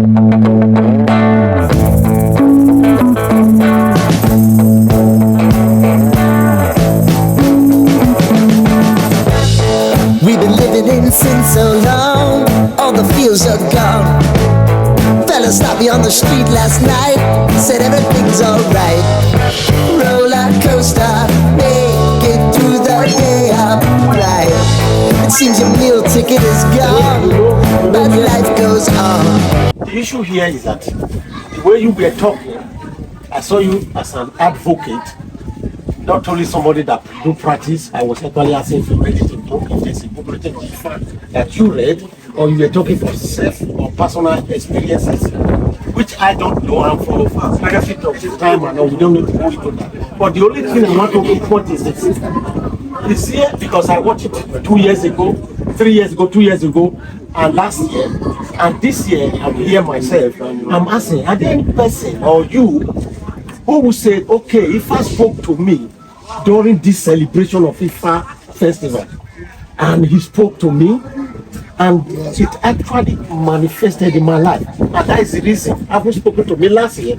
We've been living in sin so long, all the feels are gone. Fella stopped me on the street last night, said everything's alright. Roller coaster, make it through the day of life. It seems your meal ticket is gone, but life goes on. The issue here is that the way you were talking, I saw you as an advocate, not only somebody that do practice. I was actually asking if you read it in book, if there's a book written on Ifa that you read, or you were talking for self or personal experiences, which I don't know. I'm from legacy of this time, and we don't need to go into that. But the only thing I want to report is this. This year, because I watched it 2 years ago, 3 years ago, 2 years ago, and last year, and this year, I'm here myself. I'm asking, are there any person or you who will say, okay, Ifa spoke to me during this celebration of Ifa Festival, and he spoke to me, and it actually manifested in my life, and that is the reason. Having spoken to me last year,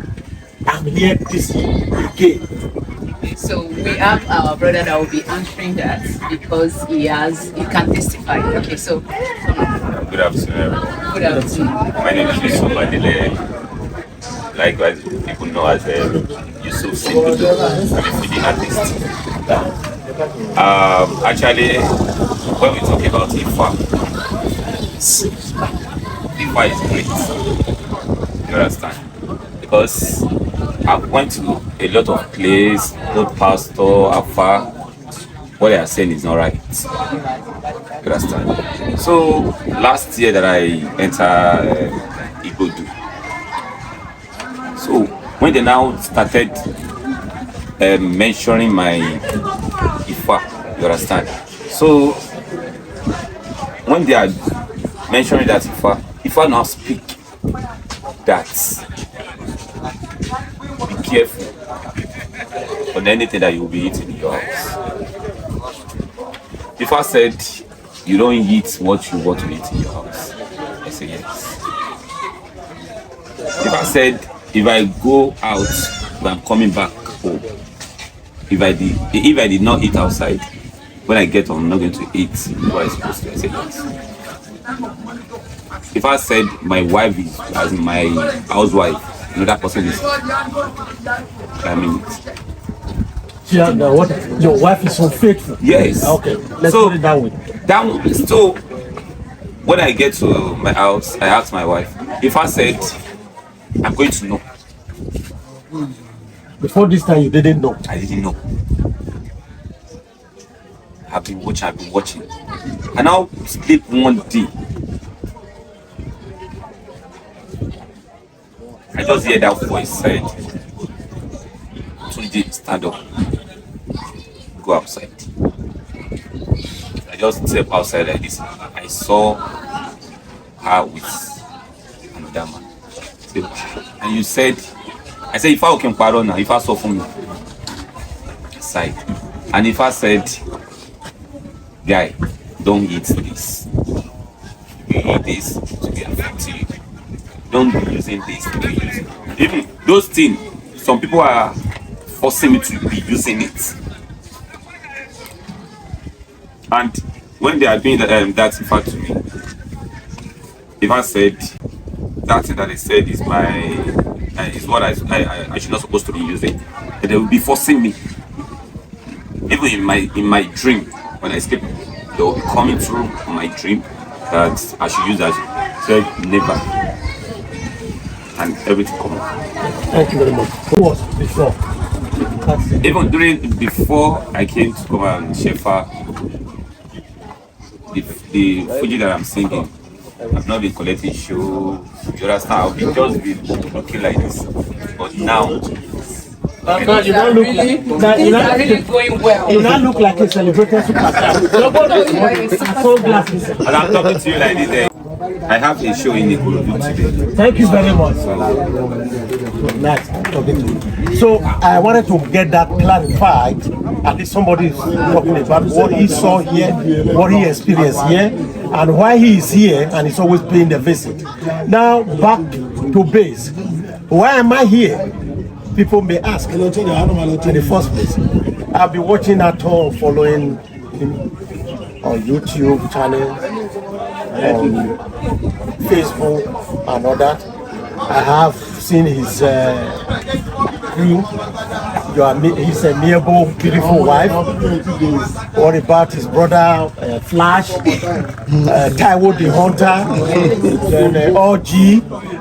I'm here this year again. So we have our brother that will be answering that because he can testify. Okay, so good afternoon. good afternoon. My name is Yusuf Adele. Likewise, people know as Yusuf Simple, I'm a feeding artist. Actually, when we talk about Ifa is great. You understand? Because I went to a lot of places, both pastor, Afa, what they are saying is not right. You understand? So last year that I entered Igodu, so when they now started mentioning my Ifa, you understand? So when they are mentioning that Ifa now speak that be careful on anything that you will be eating in your house. Ifa said you don't eat what you want to eat in your house. I say yes. Ifa said if I go out, if I'm coming back home, if I did not eat outside, when I get home, I'm not going to eat what I'm supposed to. I say yes. If I said my wife is as in my housewife, another person is, I mean it. Yeah, what, your wife is unfaithful. Yes. Okay, let's put it that way. So when I get to my house, I ask my wife. If I said I'm going to know. Before this time, you didn't know. I didn't know. I've been watching. I now sleep one day. I just hear that voice said, "Tunji, stand up, go outside." I just step outside like this. I saw her with another man. And you said, I said, if I can pardon now, if I saw from me aside, and if I said, guy, don't eat this. You eat this to be affecting you. Don't be using this to be using. Even those things, some people are forcing me to be using it. And when they are doing that Ifa to me, if I said that thing that they said is is what I should not supposed to be using, and they will be forcing me. Even in my dream, when I sleep, they will be coming through my dream that I should use that. Said never, and everything come up. Thank you very much. Who was before? Even before I came to come and Shefa, the Fuji that I'm singing, I've not been collecting show. You understand? I've just been looking like this. But now, you don't look like really going well. You now look like a celebrated superstar. Sunglasses. and I'm talking to you like this. I have a show in Ikorodu today. Thank you very much. Nice talking to you. So I wanted to get that clarified. At least somebody is talking about what he saw here, what he experienced here, and why he is here, and he's always paying the visit. Now back to base. Why am I here? People may ask in the first place. I've been watching that all, following him on YouTube channel, on Facebook and all that. I have seen his crew. He's a amiable, beautiful wife. What about his brother Flash, Taiwo the Hunter, and OG,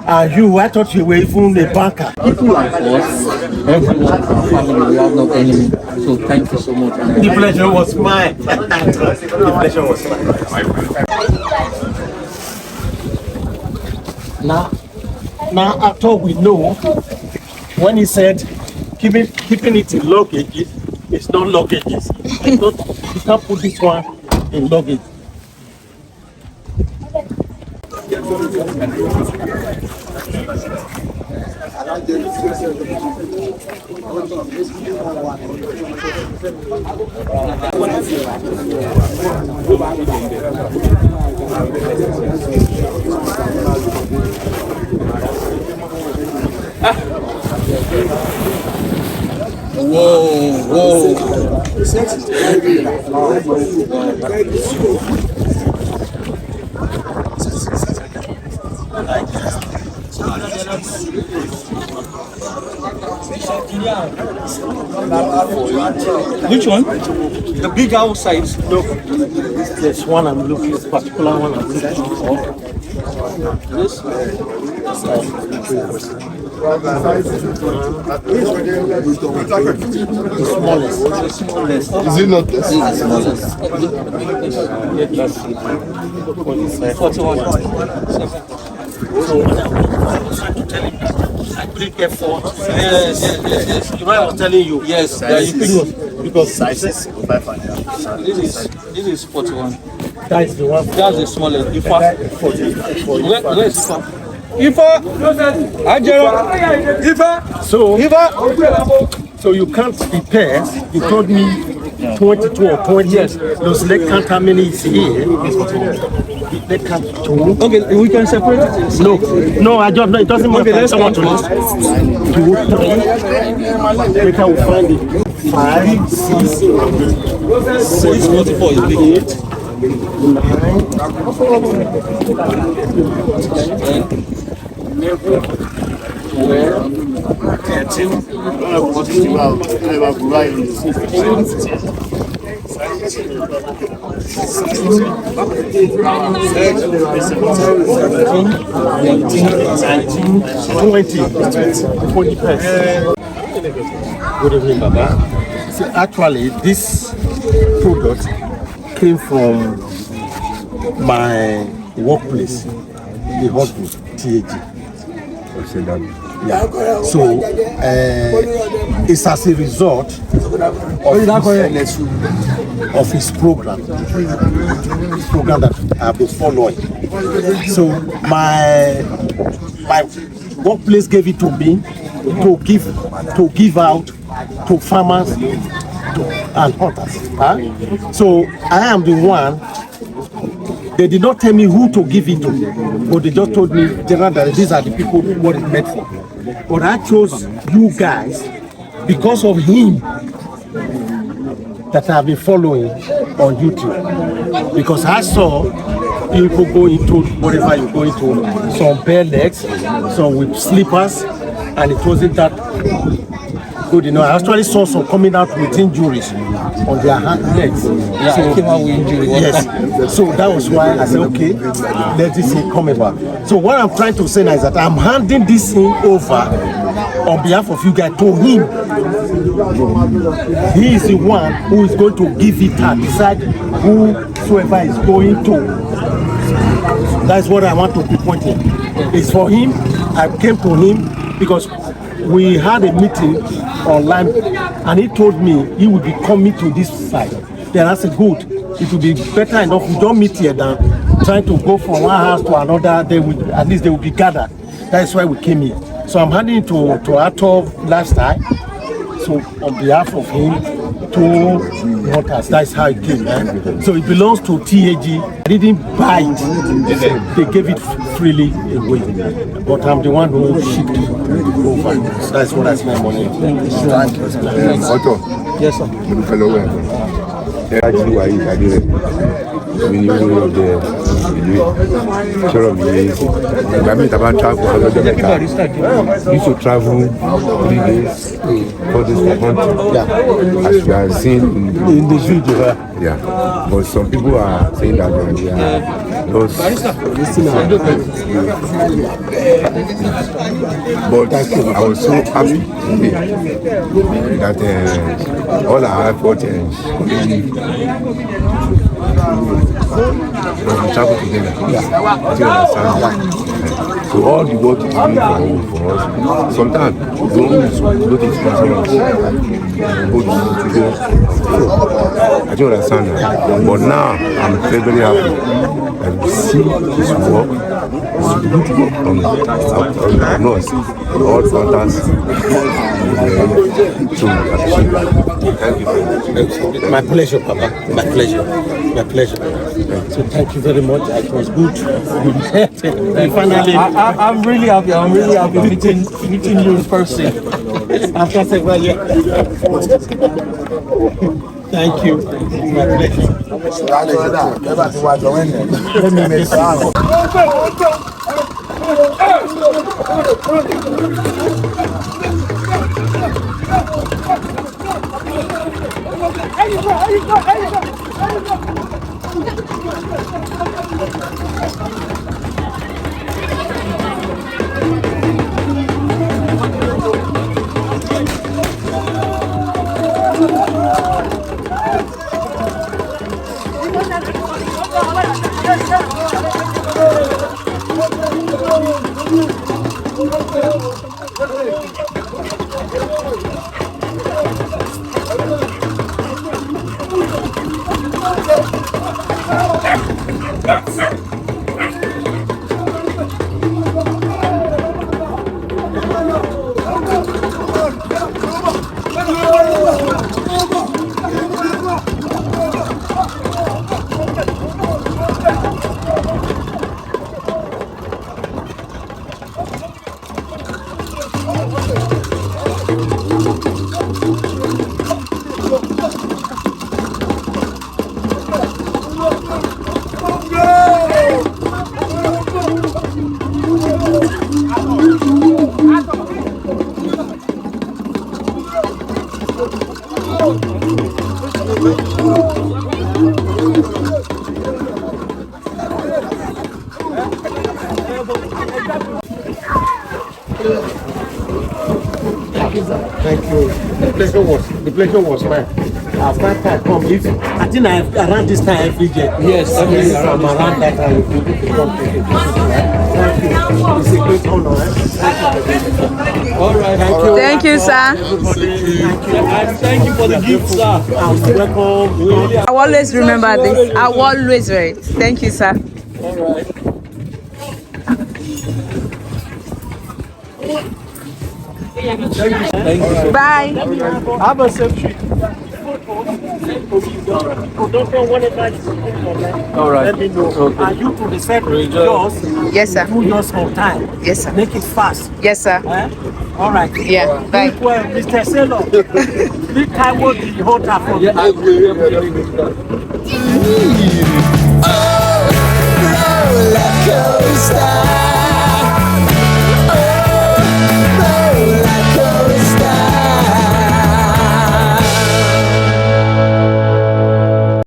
and you? I thought you were even a banker. People like us, everyone, our family, we have no enemy. So thank you so much. The pleasure was mine. The pleasure was mine. Now after we know, when he said keeping it in luggage, it's not luggages. You can't put this one in luggage. Whoa. Which one? The big outside. No, this one I'm looking. This particular one I'm looking for. This? The smallest. Is it not this? This is the smallest. Let's see. 41. So when I was trying to tell him that I couldn't get 4. Yes. You know I was telling you. Yes. Because Sizes. This is 41. that is the one. That's the smallest. Ifa. Where is Ifa? Ifa! Ifa! So you can't prepare. You told me 22 or 20. Yes. Those leg count how many is here. Leg count 2. Okay, we can separate it. No, I don't know. It doesn't matter. Okay, let's Someone to count. 2, 3. Later we'll find it. 5, 6, 7, 44 is big. 8, 20 pence. Good evening, Baba. See, actually, this product came from my workplace, the hospital, TAG. Yeah. So it's as a result of his program that I've been following. So my workplace gave it to me to give out to farmers and hunters. So I am the one. They did not tell me who to give it to, but they just told me generally that these are the people what it's meant for. But I chose you guys because of him that I've been following on YouTube. Because I saw people go into whatever you go into, some bare legs, some with slippers, and it wasn't that good. You know, I actually saw some coming out with injuries on their legs. Yeah, So, I came out with injury. yes. So that was why I said, okay, let this thing come over. So what I'm trying to say now is that I'm handing this thing over on behalf of you guys to him. He is the one who is going to give it and decide whosoever is going to. That's what I want to be pointing. It's for him. I came to him because we had a meeting online and he told me he would be coming to this side. Then I said, good, it will be better enough we don't meet here than trying to go from one house to another. At least they will be gathered. That's why we came here. So I'm handing it to Atov Lifestyle. So on behalf of him, two waters. That's how it came. So it belongs to TAG. I didn't buy it. They gave it freely away. But I'm the one who shipped it over. So that's what I spent money on. Otto. Yes, sir. Actually, why I did it. When you know the sure of me, I mean about travel. You should travel 3 days, 4 days for hunting. Yeah, as you are seeing in the video. Yeah, but some people are saying that they are lost. But I was so happy that all our effort we travel together. Do you understand? So all the work is doing for us. Sometimes we don't go to sponsor us. I do understand that. But now I'm very, very happy that we see this work. It's good work on us. All fantastic. So thank you. My pleasure, Papa. My pleasure. My pleasure. So thank you very much. It was good. Finally, I'm really happy. I'm really happy meeting you in person. after several years. Thank you. My pleasure. Let me make sound. Thank you. The pleasure was mine. After I come, if I think around this time every year. Yes, I'm around that time. Thank you. It's a great honor. All right. Thank you, sir. Thank you for the gift, sir. Welcome. I will always remember this. I will always wear it. Thank you, sir. All right. Thank you. Bye. Have a safe trip. All right. Let me know. Okay. And you to decide yours. Yes, sir. Do yours on time. Yes, sir. Make it fast. Yes, sir. All right. Yeah. Bye. Well, Mr. Sailor, this time will be hotter for you. I will. Roller coaster.